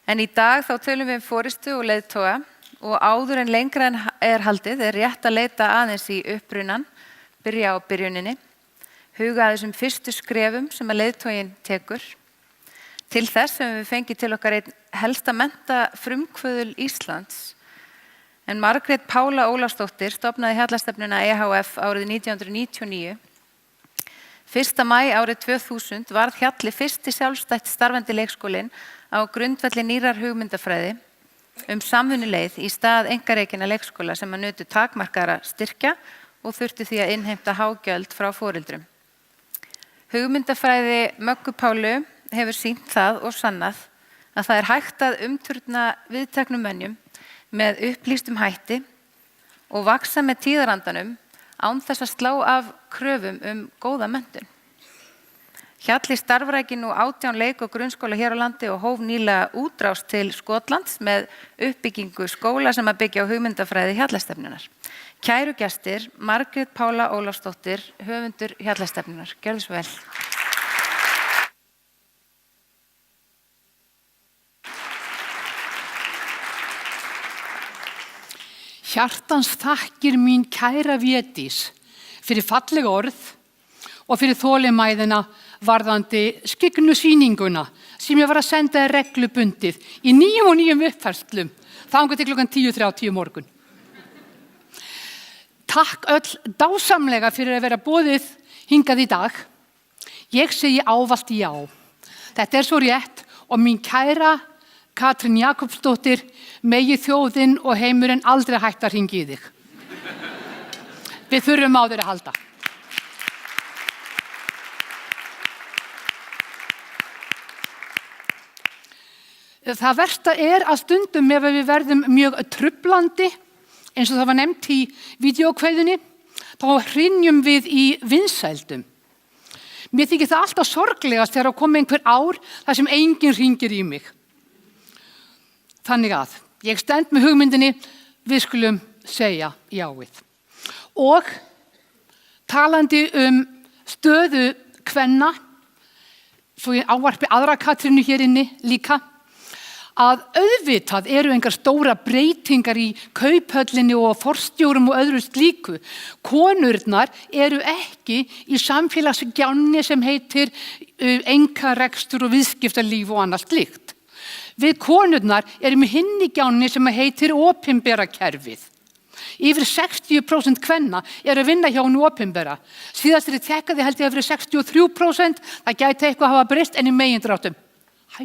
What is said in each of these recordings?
En í dag þá tölum við forystu og leiðtoga og áður en lengra en haldið rétt að leita aðeins í upprunan, byrja á byrjuninni, huga að þessum fyrstu skrefum sem að leiðtoginn tekur. Til þess sem við fengið til okkar einn helsta mennta frumkvöðul Íslands. En Margrét Pála Ólafsdóttir stofnaði Hjallastefnuna EHF árið 1999. 1. maí árið 2000 varð Hjalli fyrsti sjálfstætt starfandi leikskólinn á grundvelli nýrrar hugmyndafræði samvinnuleið í stað einkarekinna leikskóla sem að nutu takmarkaðra styrkja og þurftu því að innheimta hágjöld frá foreldrum. Hugmyndafræði Möggu Pálu hefur sýnt það og sannað að það hægt að umturna viðteknum mönnum með upplýstum hætti og vaxa með tíðarandanum án þess að slá af kröfum góða menntun. Hjalli starfar ekki nú 18 leik- og grunnskóla hér á landi og hóf nýlega útrás til Skotlands með uppbyggingu skóla sem að byggja á hugmyndafræði Hjallastefnunar. Kæru gestir, Margrét Pála Ólafsdóttir, höfundur Hjallastefnunar. Gjörðu svo vel. Hjartans þakkir mín kæra Védís fyrir falleg orð og fyrir þolinmæðina varðandi skyggnu sýninguna sem ég var að senda reglubundið í nýjum uppfærslum þangað til klukkan 10:30 morgun. Takk öll dásamlega fyrir að vera boðið hingað í dag. Ég segi ávallt já. Þetta svo rétt og mín kæra Katrín Jakobsdóttir, megi þjóðin og heimurinn aldrei hægt að hringja í þig. Við þurfum á þér að halda. Það versta að stundum ef við verðum mjög trublandi, eins og það var nefnt í vídeókveðunni, þá hrynjum við í vinsældum. Mér þykir það alltaf sorglegast þegar að koma einhver ár þar sem enginn hringir í mig. Þannig að ég stend með hugmyndinni, við skulum segja jáið. Og talandi stöðu kvenna, svo ég ávarpi aðra Katrínu hér inni líka, að auðvitað eru engar stóra breytingar í kauphöllinni og forstjórum og öðru slíku. Konurnar eru ekki í samfélagsgjánni sem heitir einkarekstur og viðskiptalíf og annað slíkt. Við konurnar erum í hinni gjánni sem heitir opinbera kerfið. Yfir 60% kvenna eru að vinna hjá hinu opinbera. Síðast ég tekkaði held ég að verið 63%, það gæti eitthvað að hafa breyst en í megindráttum. Hæ,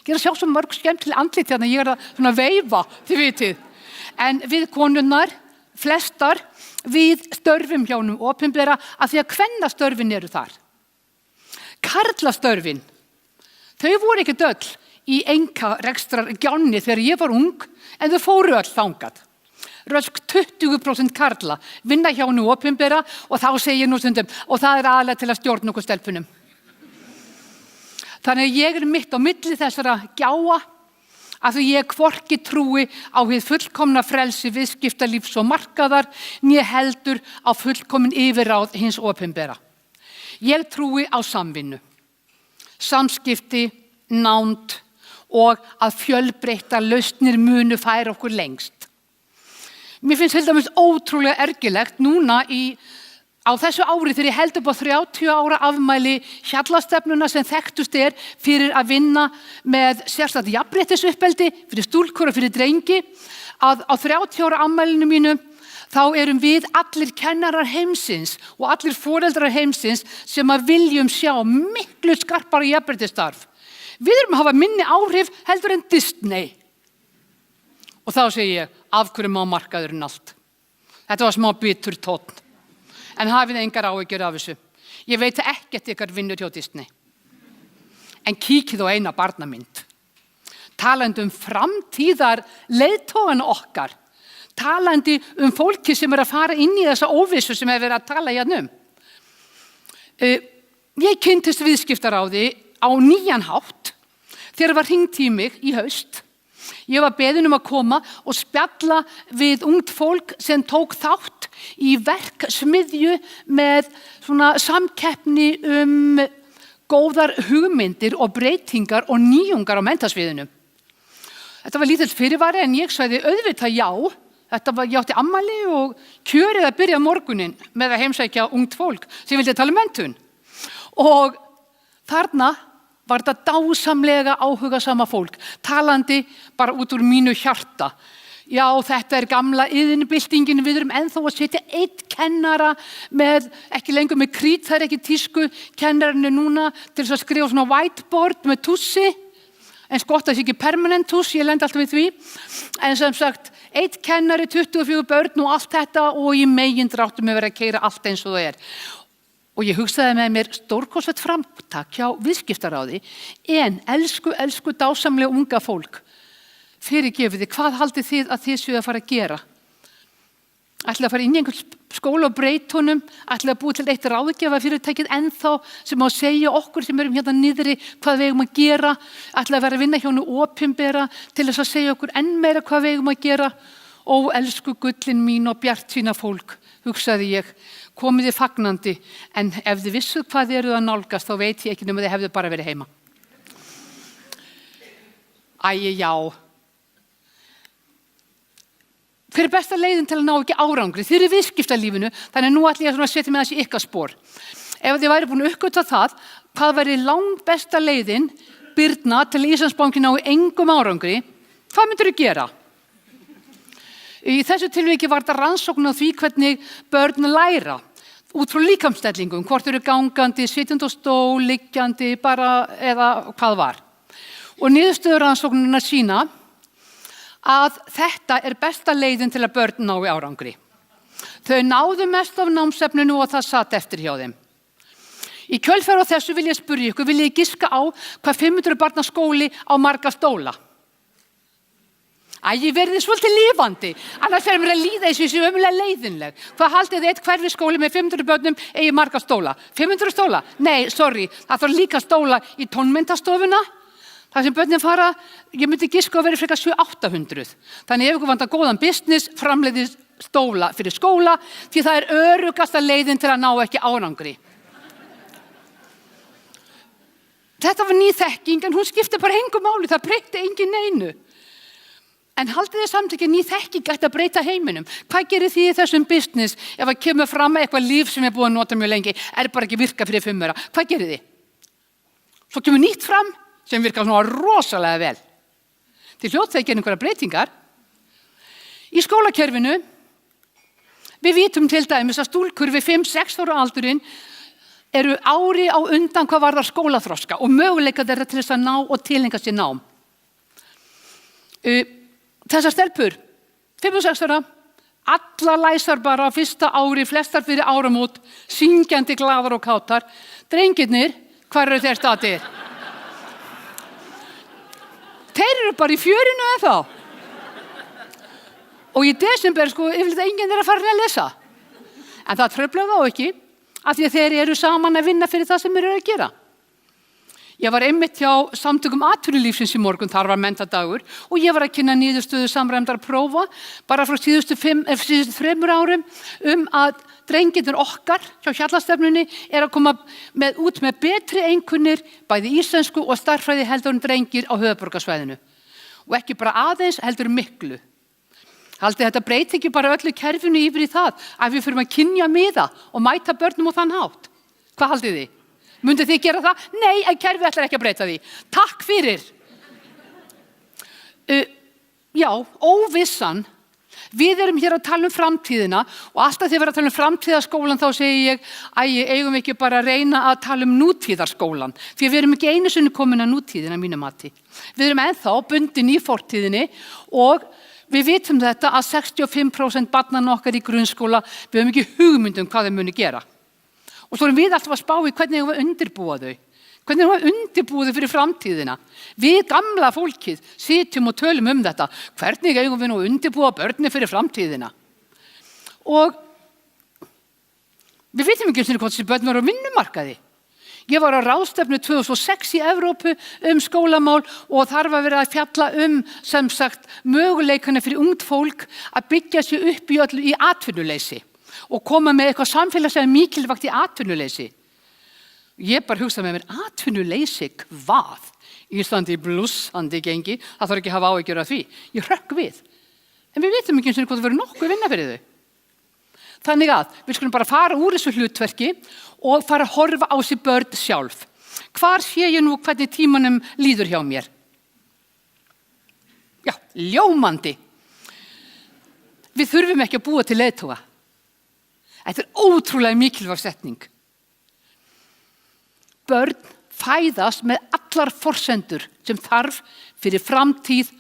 ég að sjá svo mörg skemmtileg andlit hérna, ég að veifa, þið vitið. En við konurnar, flestar, við störfum hjá hinu opinbera af því að kvennastörfin eru þar. Karlastörfin, þau voru ekki öll í einkarekstrar gjánni þegar ég var ung, en þau fóru öll þangað. Rösk 20% karla vinna hjá hinu opinbera og þá segi ég nú stundum, og það aðalega til að stjórna okkur stelpunum. Þannig að ég mitt á milli þessara gjáa að því ég hvorki trúi á hið fullkomna frelsi viðskiptalífs og markaðar né heldur á fullkomin yfirráð hins opinbera. Ég trúi á samvinnu, samskipti, nánd og að fjölbreyttar lausnir munu færa okkur lengst. Mér finnst til dæmis ótrúlega ergilegt núna á þessu ári þegar ég held upp á 30 ára afmæli Hjallastefnuna sem þekktust fyrir að vinna með sérstakt jafnréttisuppeldi fyrir stúlkur og fyrir drengi, að á 30 ára afmælinu mínu þá erum við allir kennarar heimsins og allir foreldrar heimsins sem að viljum sjá miklu skarpara jafnréttisstarf. Við erum að hafa minni áhrif heldur en Disney. Og þá segi ég, af hverju má markaðurinn allt? Þetta var smá bitur tónn. En hafið engar áhyggjur af þessu. Ég veit ekkert ykkar vinnur hjá Disney. En kíkið á eina barnamynd. Talandi framtíðar leiðtogana okkar. Talandi fólki sem að fara inn í þessa óvissu sem verið að tala hérna Ég kynntist viðskiptaráði á nýjan hátt þegar var hringt í mig í haust. Ég var beðin að koma og spjalla við ungt fólk sem tók þátt í verksmiðju með svona samkeppni góðar hugmyndir og breytingar og nýjungar á menntasviðinu. Þetta var lítill fyrirvari en ég sagði auðvitað já. Ég átti afmæli og kjörið að byrja morguninn með að heimsækja ungt fólk sem vildi tala um menntun. Og þarna var þetta dásamlega áhugasama fólk, talandi bara út úr mínu hjarta. Já, þetta gamla iðnbyltingin, við erum ennþá að setja einn kennara ekki lengur með krít, það ekki tísku, kennarinn núna til þess að skrifa svona whiteboard með tússi, en gott að það sé ekki permanent túss, ég lendi alltaf við því, en sem sagt, einn kennari, 24 börn og allt þetta og í megindráttum að vera að keyra allt eins og það er. Og ég hugsaði með mér stórkostlegt framtak hjá viðskiptaráði, en elsku dásamlega unga fólk, fyrirgefið þið, hvað haldið þið að þið séu að fara að gera? Ætlaði að fara inn í einhvern skóla á Breytunum, ætlaði að búi til eitt ráðgjafa fyrirtækið ennþá sem á að segja okkur sem erum hérna niðri hvað við eigum að gera, ætlaði að vera að vinna hjá hinu opinbera til þess að segja okkur enn meira hvað við eigum að gera. Ó, elsku gullin mín og bjartsýna fólk, hugsaði ég, komið þið fagnandi, en ef þið vissuð hvað þið eruð að nálgast, þá veit ég ekki nema þið hefðu bara verið heima. Já. Hver besta leiðin til að ná ekki árangri? Þið eru í viðskiptalífinu, þannig nú ætla ég að setja með þessi ykkar spor. Ef þið væri búin að uppgötva það, hvað væri langbesta leiðin, Birna, til Íslandsbanki ná engum árangri, hvað myndirðu gera? Í þessu tilviki var þetta rannsókn á því hvernig börn læra út frá líkamsstellingum, hvort eru gangandi, sitjandi á stól, liggjandi, bara eða hvað var. Og niðurstöður rannsóknirnar sýna að þetta er besta leiðin til að börn nái árangri. Þau náðu mest af námsefninu og það sat eftir hjá þeim. Í kjölfar á þessu vil ég spyrja ykkur, vil ég giska á hvað 500 barna skóli á marga stóla? Ég verði svolítið lifandi, annars fer mér að líða þessu ömulega leiðinleg. Hvað haldið þið eitt hverfisskóli með 500 börnum eigi marga stóla? 500 stóla? Nei, sorry, það þarf líka stóla í tónmyndastofuna. Það sem börnin fara, ég myndi giska að vera frekar 700-800. Þannig ef ykkur vantar góðan business, framleiðið stóla fyrir skóla, því það er öruggasta leiðin til að ná ekki árangri. Þetta var ný þekking, en hún skipti bara engu máli, það breytti engin neinu. En haldið þið samt ekki ný þekking ætti að breyta heiminum? Hvað gerir þið í þessum business ef að kemur fram eitthvað líf sem er búið að nota mjög lengi, er bara ekki virka fyrir 5 ára? Hvað gerir þið? Svo kemur nýtt fram sem virkar svona rosalega vel. Þið hljótið að gera einhverja breytingar. Í skólakerfinu, við vitum til dæmis að stúlkur við 5-6 ára aldurinn eru ári á undan hvað varðar skólaþroska og möguleika þeirra til þess að ná og tileinkað sér nám. Þessar stelpur, 5 og 6 ára, alla læsar bara á fyrsta ári, flestar fyrir áramót, syngjandi glaðar og kátar. Drengirnir, hvar eru þeir staðir? Þeir eru bara í fjörinu eða þá. Og í desember, yfirleitt enginn er að fara að lesa. En það truflar þá ekki, af því að þeir eru saman að vinna fyrir það sem þeir eru að gera. Ég var einmitt hjá samtökum atvinnulífsins í morgun, þar var menntadagur, og ég var að kynna niðurstöðu samræmdar prófa bara frá síðustu 3 árum að drengirnir okkar hjá Hjallastefnunni er að koma út með betri einkunnir, bæði íslensku og stærðfræði heldur en drengir á höfuðborgarsvæðinu. Og ekki bara aðeins, heldur miklu. Haldið þetta breyti ekki bara öllu kerfinu yfir í það að við förum að kynja miða og mæta börnum á þann hátt? Hvað haldið þið? Mundið þið gera það? Nei, en kerfið ætlar ekki að breyta því. Takk fyrir. Já, óvissan. Við erum hér að tala um framtíðina og alltaf þegar við erum að tala um framtíðarskólan þá segi ég, eigum við ekki bara að reyna að tala um nútíðarskólan. Því við erum ekki einu sinni komin að nútíðina mínu mati. Við erum ennþá bundin í fortíðinni og við vitum þetta að 65% barnanna okkar í grunnskóla, við höfum ekki hugmynd um hvað þau muni gera. Og svo erum við alltaf að spá í hvernig við undirbúa þau. Hvernig við undirbúa þau fyrir framtíðina. Við gamla fólkið sitjum og tölum um þetta. Hvernig eigum við nú að undirbúa börni fyrir framtíðina? Og við vitum ekki hvort þessi börn var á vinnumarkaði. Ég var á ráðstefnu 2006 í Evrópu skólamál og þar var verið að fjalla sem sagt, möguleikana fyrir ungt fólk að byggja sig upp í öllu í atvinnuleysi. Og koma með eitthvað samfélagslega mikilvægt í atvinnuleysi. Ég bara hugsaði með mér, atvinnuleysi hvað? Íslandi blússandi gengi, það þarf ekki að hafa áhyggjur af því. Ég hrökk við. En við vitum ekki eins og hvort það verður nokkuð vinna fyrir þau. Þannig að við skulum bara fara úr þessu hlutverki og fara að horfa á sig börn sjálf. Hvar sé ég nú hvernig tímanum líður hjá mér? Já, ljómandi. Við þurfum ekki að búa til leiðtoga. Þetta er ótrúlega mikilvæg setning. Börn fæðast með allar forsendur sem þarf fyrir framtíð,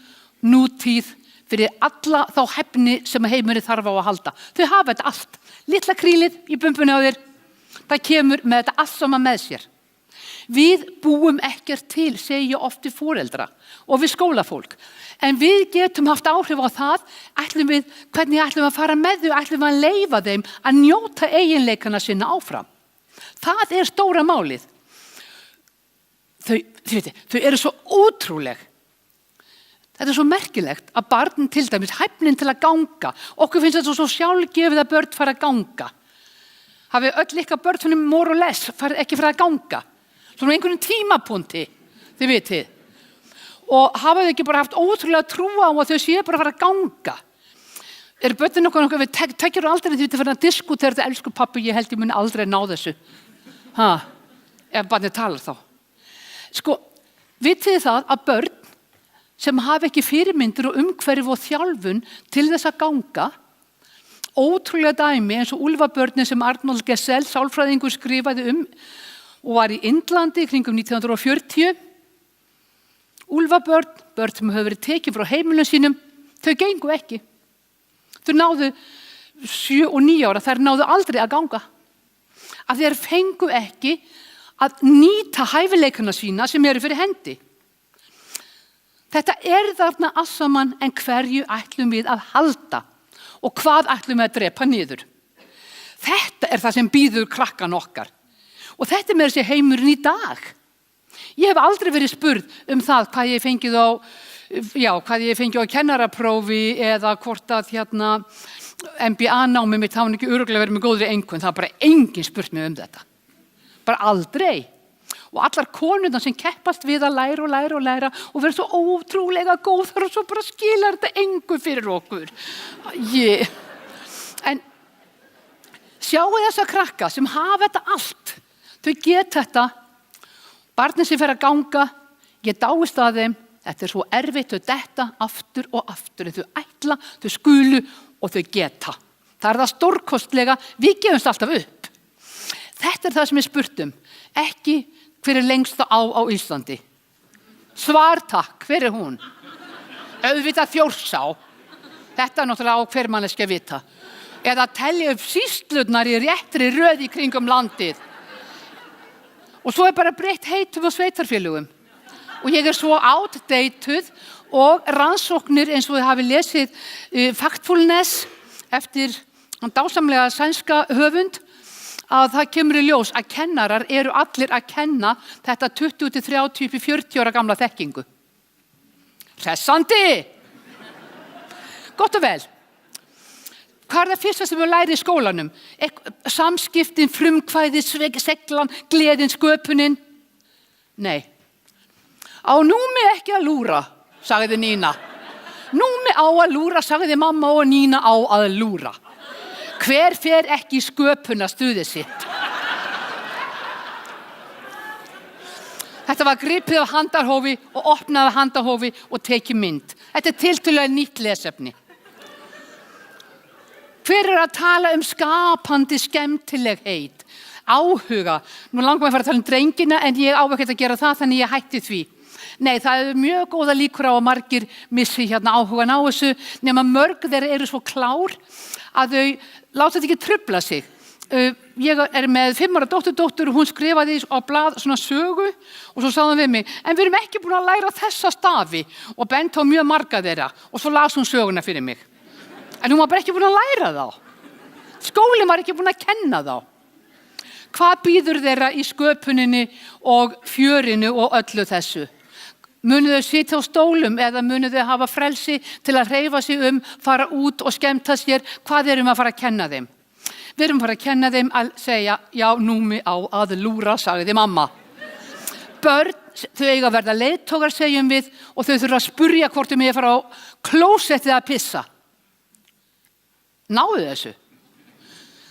nútíð, fyrir alla þá hæfni sem heimurinn þarf á að halda. Þau hafa þetta allt. Litla krílið í bumbunni á þér, það kemur með þetta allt saman með sér. Við búum ekkert til, segi ég oft við foreldra og við skólafólk. En við getum haft áhrif á það, hvernig ætlum við að fara með þau, ætlum við að leyfa þeim að njóta eiginleikana sinna áfram. Það er stóra málið. Þau eru svo ótrúleg. Þetta er svo merkilegt að barn til dæmis, hæfnin til að ganga. Okkur finnst þetta svo sjálfgefið að börn fara að ganga. Hafið öll ykkar börn svona more or less ekki fara að ganga. Svona einhvern tímapunkti, þið vitið. Og hafa þau ekki bara haft ótrúlega trú á að þau séu bara að fara að ganga. Eru börnin okkur við tekjur aldrei því að fara að diskutera þetta, elsku pabbi, ég held ég muni aldrei ná þessu. Ef barnið talar þá. Sko, vitið það að börn sem hafa ekki fyrirmyndir og umhverfi og þjálfun til þess að ganga, ótrúlega dæmi eins og úlfabörnin sem Arnold Gesell, sálfræðingur, skrifaði og var í Indlandi kringum 1940. Úlfabörn, börn sem hefur verið tekin frá heimilum sínum, þau gengu ekki. Þau náðu 7 og 9 ára, þær náðu aldrei að ganga. Að þeir fengu ekki að nýta hæfileikana sína sem eru fyrir hendi. Þetta er þarna allt saman, en hverju ætlum við að halda og hvað ætlum við að drepa niður? Þetta er það sem býður krakkan okkar og þetta er með þessi heimurinn í dag. Ég hef aldrei verið spurð það hvað ég fengið á kennaraprófi eða hvort að MBA-námið mitt hafa ekki örugglega verið með góðri einkunn. Það er bara enginn spurt mig þetta. Bara aldrei. Og allar konurnar sem keppast við að læra og vera svo ótrúlega góðar og svo bara skilar þetta engu fyrir okkur. En sjáu þessa krakka sem hafa þetta allt. Þau geta þetta. Barnið sem fer að ganga, ég dáist að þeim. Þetta er svo erfitt, þau detta aftur og aftur. Þau ætla, þau skulu og þau geta. Það er það stórkostlega, við gefumst alltaf upp. Þetta er það sem ég spurt ekki hver er lengsta á Íslandi. Svar takk, hver er hún? Auðvitað Þjórsá. Þetta er náttúrulega á hver manneskja vita. Eða telja upp sýslurnar í réttri röð í kringum landið. Og svo er bara breytt heitum og sveitarfélögum. Og ég er svo outdated og rannsóknir eins og þið hafi lesið Factfulness eftir hann dásamlega sænska höfund, að það kemur í ljós að kennarar eru allir að kenna þetta 20-30-40 ára gamla þekkingu. Hressandi! Gott og vel. Hvað er það fyrsta sem við læri í skólanum? Samskiptin, frumkvæði, seglan, gleðin, sköpunin? Nei. Á númi ekki að lúra, sagði Nína. Númi á að lúra, sagði mamma og Nína á að lúra. Hver fer ekki í sköpunarstuðið sitt? Þetta var gripið af handahófi og opnað af handahófi og tekið mynd. Þetta er tiltölulega nýtt lesefni. Hver er að tala skapandi skemmtilegheit, áhuga? Nú langar mig að fara að tala drengina en ég á ekkert að gera það, þannig ég hætti því. Nei, það er mjög góða líkur á að margir missi áhugan á þessu, nema mörg þeirra eru svo klár að þau láta þetta ekki trufla sig. Ég er með 5 ára dóttur og hún skrifaði á blað svona sögu og svo sagði hún við mig, en við erum ekki búin að læra þessa stafi og bent á mjög marga þeirra og svo las hún söguna fyrir mig. En hún var bara ekki búin að læra þá. Skólinn var ekki búin að kenna þá. Hvað býður þeirra í sköpuninni og fjörinu og öllu þessu? Munu þau sitja á stólum eða munu þau hafa frelsi til að hreyfa sig fara út og skemmta sér? Hvað erum að fara að kenna þeim? Við erum að fara að kenna þeim að segja, já, númi á að lúra, sagði mamma. Börn, þau eiga að verða leiðtogar, segjum við, og þau þurfa að spurja hvort þau megi fara á klósettið að pissa. Náðu þessu?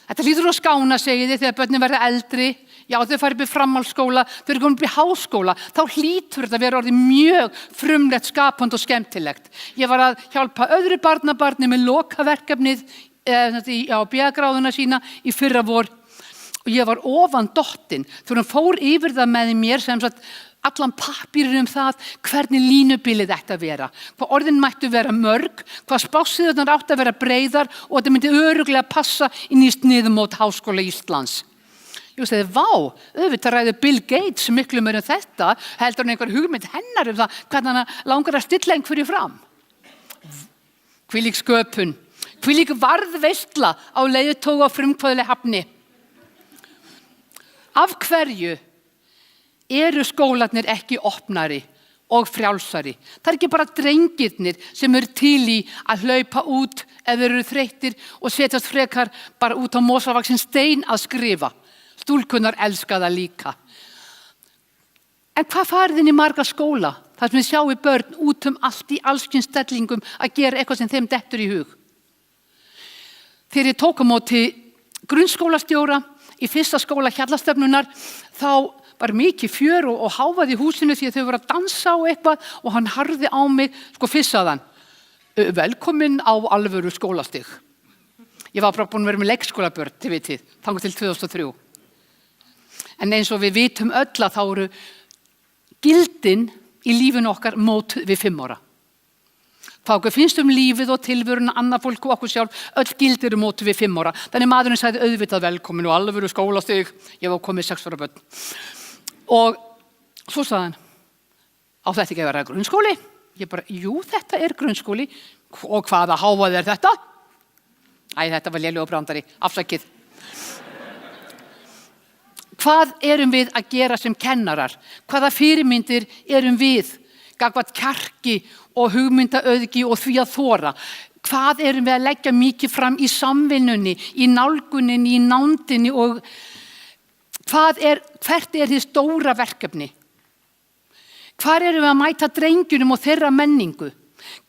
Þetta hlýtur á skána, segið þið, þegar börnin verða eldri. Já, þau fara upp í framhaldsskóla, þau eru komin upp í háskóla. Þá hlýtur þetta að vera orðið mjög frumlegt, skapandi og skemmtilegt. Ég var að hjálpa öðru barnabarni með lokaverkefnið á B-gráðuna sína í fyrra vor. Og ég var ofan dottin þegar hún fór yfir það með mér sem sagt allan pappírinn það hvernig línubilið ætti að vera, hvað orðin mættu vera mörg, hvað spássiðurnar átti að vera breiðar og þetta myndi örugglega passa inn í sniðumót Háskóla Íslands. Ég sagði, vá, auðvitað ræður Bill Gates miklu meira en þetta, heldur hann einhver hugmynd hennar það, hvernig hann langar að stilla einhverju fram. Hvílík sköpun, hvílík varðveisla á leiðtoga og frumkvæðileg hafni. Af hverju eru skólarnir ekki opnari og frjálsari? Það er ekki bara drengirnir sem eru til í að hlaupa út ef þeir eru þreyttir og setjast frekar bara út á mosavaxinn stein að skrifa. Stúlkunnar elska það líka. En hvað farið inn í marga skóla? Það sem við sjáum börn út allt í allskyns stellingum að gera eitthvað sem þeim dettur í hug. Þegar ég tók á móti grunnskólastjóra í fyrsta skóla Hjallastefnunar, þá var mikið fjör og hávaði í húsinu því að þau voru að dansa og eitthvað og hann harði á mig, fyrst sagði hann, velkomin á alvöru skólastig. Ég var bara búin að vera með leikskólabörn, þið vitið, þangað til 2003. En eins og við vitum öll að þá eru gildin í lífinu okkar mót við 5 ára. Hvað okkur finnst lífið og tilvöruna, annað fólk og okkur sjálf, öll gildir eru móti við 5 ára. Þannig maðurinn sagði auðvitað velkomin og alvöru skólastig, ég var komið 6 ára börn. Og svo sagði hann, á þetta ekki að vera grunnskóli? Ég bara, jú, þetta er grunnskóli. Og hvaða hávaði er þetta? Æ, þetta var lélegur brandari, afsakið. Hvað erum við að gera sem kennarar? Hvaða fyrirmyndir erum við gagnvart kjarki og hugmyndaauðgi og því að þora? Hvað erum við að leggja mikið fram í samvinnunni, í nálguninni, í nándinni og hvert er þið stóra verkefni? Hvar erum við að mæta drengjunum og þeirra menningu?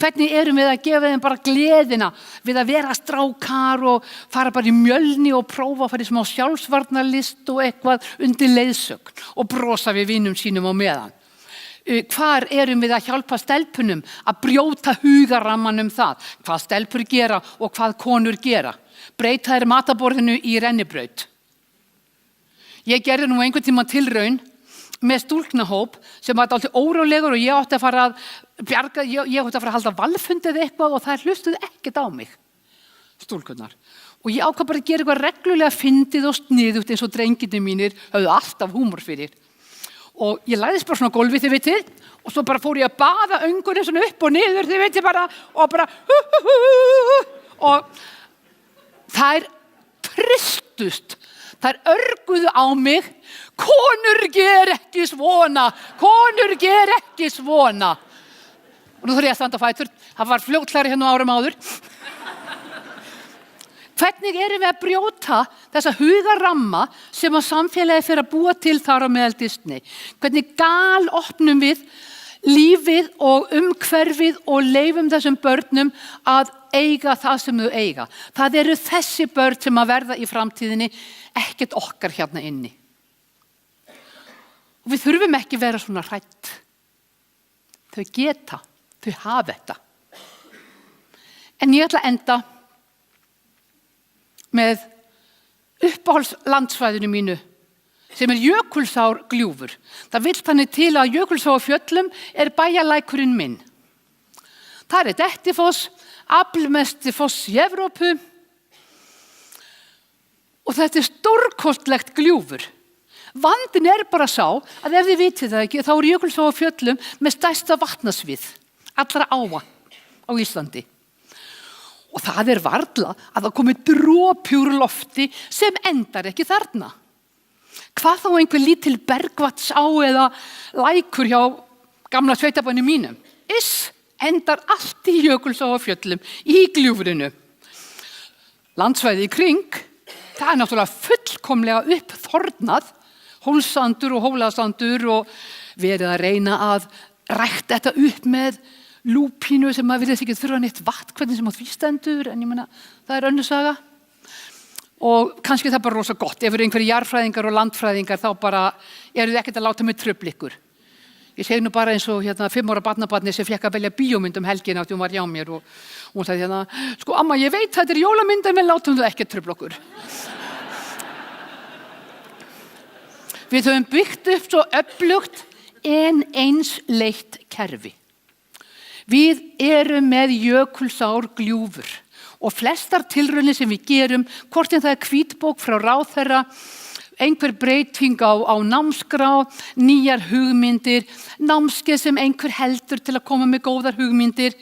Hvernig erum við að gefa þeim bara gleðina við að vera strákar og fara bara í Mjölni og prófa að fara í smá sjálfsvarnarlist og eitthvað undir leiðsögn og brosa við vinum sínum á meðan? Hvar erum við að hjálpa stelpunum að brjóta hugaramman það, hvað stelpur gera og hvað konur gera? Breyta þær matarborðinu í rennibraut. Ég gerði nú einhvern tíma tilraun með stúlknahóp sem var alltaf órólegur og ég átti að fara að bjarga, ég átti að fara að halda valfundið eitthvað og það hlustuðu ekkert á mig, stúlkunnar. Og ég ákvað bara að gera eitthvað reglulega fyndið og sniðugt eins og drengirnir mínir höfðu alltaf húmor fyrir. Og ég lagðist bara svona á gólfið, þið vitið, og svo bara fór ég að baða öngurinn svona upp og niður, þið vitið bara, og bara og þær tristust, þær örguðu á mig, konur ger ekki svona, konur ger ekki svona. Og nú þurfi ég að standa á fætur, það var fljótlegri hérna árum áður. Hvernig erum við að brjóta þessa hugaramma sem að samfélagi fyrir að búa til þar á meðal Disney? Hvernig galopnum við lífið og umhverfið og leyfum þessum börnum að eiga það sem þau eiga? Það eru þessi börn sem að verða í framtíðinni, ekkert okkar hérna inni. Og við þurfum ekki vera svona hrædd. Þau geta, þau hafa þetta. En ég ætla að enda með uppáhaldslandsvæðinu mínu sem er Jökulsárgljúfur. Það vill þannig til að Jökulsárfjöllum er bæjarlækurinn minn. Það er Dettifoss, aflmesti foss í Evrópu og þetta er stórkostlegt gljúfur. Vandinn er bara sá að ef þið vitið það ekki þá er Jökulsárfjöllum með stærsta vatnasvið allra áa á Íslandi. Og það er varla að það komi dropi úr lofti sem endar ekki þarna. Hvað þá einhver lítil bergvatsá eða lækur hjá gamla sveitabæni mínum? Endar allt í Jökulsárfjöllum í gljúfrinu. Landsvæði í kring, það er náttúrulega fullkomlega uppþornað, hólsandur og hólasandur og verið að reyna að rækta þetta upp með lúpínu sem maður virðist ekki þurfa neitt vatn hvernig sem á því stendur, en ég meina, það er önnur saga. Og kannski það bara rosa gott, ef eru einhverjir jarðfræðingar og landfræðingar þá bara eru þið ekkert að láta mig trufla ykkur. Ég segi nú bara eins og 5 ára barnabarni sem fékk að velja bíómynd helgina átti hún var hjá mér og hún sagði sko amma ég veit þetta er jólamynd en við látum þau ekki trufla okkur. Við höfum byggt upp svo öflugt en einsleitt kerfi. Við erum með jökulsár gljúfur og flestar tilraunir sem við gerum, hvort en það er hvítbók frá ráðherra, einhver breyting á námskrá, nýjar hugmyndir, námskeið sem einhver heldur til að koma með góðar hugmyndir,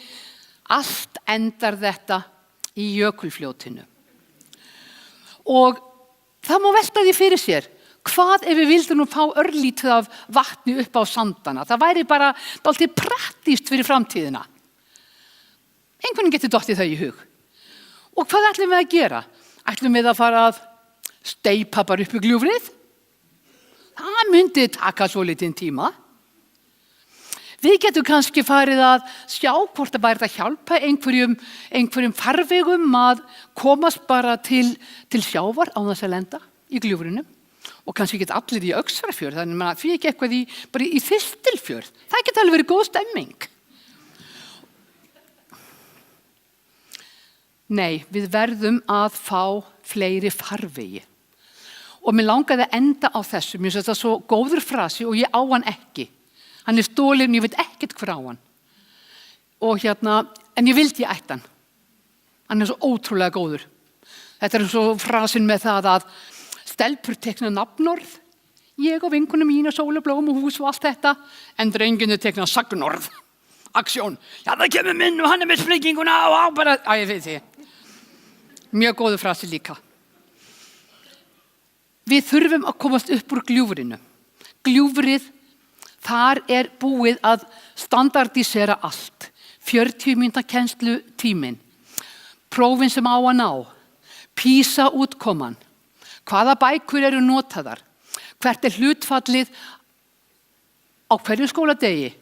allt endar þetta í Jökulfljótinu. Og það má velta því fyrir sér, hvað ef við vildum nú fá örlítið af vatni upp á sandana? Það væri bara dálítið praktískt fyrir framtíðina. Einhvern getur dottið þau í hug. Og hvað ætlum við að gera? Ætlum við að fara að steypa bara upp í gljúfrið? Það myndi taka svo lítinn tíma. Við getum kannski farið að sjá hvort það væri að hjálpa einhverjum farvegum að komast bara til sjávar á þess að lenda í gljúfrinu. Og kannski geta allir í Öxarfjörð, þannig að því ekki eitthvað bara í Þistilfjörð. Það geta alveg verið góð stemming. Nei, við verðum að fá fleiri farvegi. Og mér langaði að enda á þessu. Mér finnst þetta svo góður frasi og ég á hann ekki. Hann er stolinn, ég veit ekkert hver á hann. Og en ég vildi ég ætti hann. Hann er svo ótrúlega góður. Þetta er svo frasin með það að stelpur tekna nafnorð. Ég og vinkonum mín og sólablóm og hús og allt þetta. En drenginu tekna sagnorð. Aksjón. Já, það kemur minn og hann er með sprenginguna og bara... ég veit því. Mjög góður frasi líka. Við þurfum að komast upp úr gljúfrinu. Gljúfrið, þar er búið að standardisera allt. 40 mínútna kennslu tíminn. Prófin sem á að ná. PISA útkoman. Hvaða bækur eru notaðar? Hvert er hlutfallið á hverju skóladegi?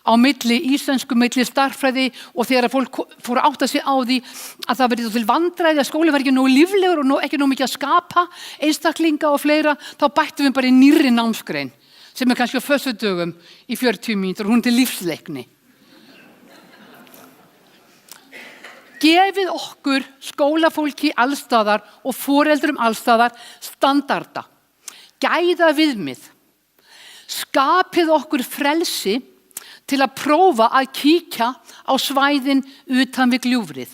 Á milli íslensku, milli starffræði og þegar fólk fór að átta sig á því að það verið til vandræði að skólinn var ekki nógu líflegur og ekki nógu mikið að skapa einstaklinga og fleira, þá bættum við bara í nýrri námsgrein sem er kannski á föstudögum í 40 mínútur og hún til lífsleikni. Gefið okkur skólafólki allstaðar og foreldrum allstaðar standarda, gæða viðmið, skapið okkur frelsi til að prófa að kíkja á svæðin utan við gljúfrið.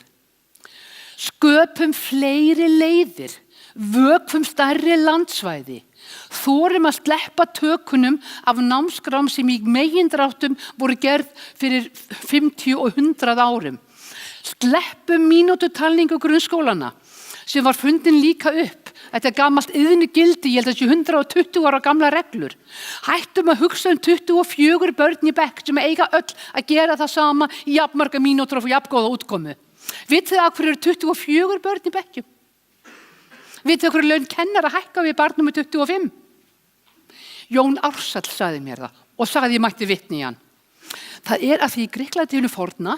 Sköpum fleiri leiðir, vökvum stærri landsvæði, þorum að sleppa tökunum af námskrám sem í megindráttum voru gerð fyrir 50 og 100 árum. Sleppum mínútutalningu grunnskólana sem var fundin líka upp. Þetta er gamalt iðnugildi, ég held að þessi 120 ára gamla reglur. Hættum að hugsa 24 börn í bekk sem eiga öll að gera það sama í jafnmarga mínútur og jafngóða útkomu. Vitið þið af hverju eru 24 börn í bekkjum? Vitið þið af hverju laun kennara hækka við barnum með 25? Jón Ársæll sagði mér það og sagði ég mætti vitni í hann. Það er að því í Grikklandinu forna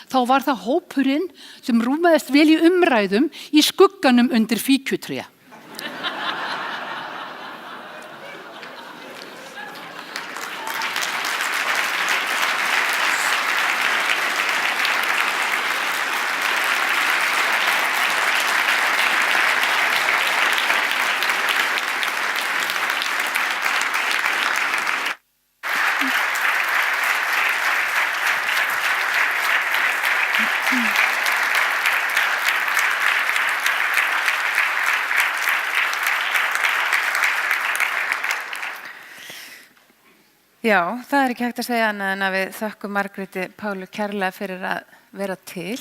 þá var það hópurinn sem rúmaðist vel í umræðum í skugganum undir fíkjutré. Já, það er ekki hægt að segja annað en að við þökkum Margréti Pálu kærlega fyrir að vera til.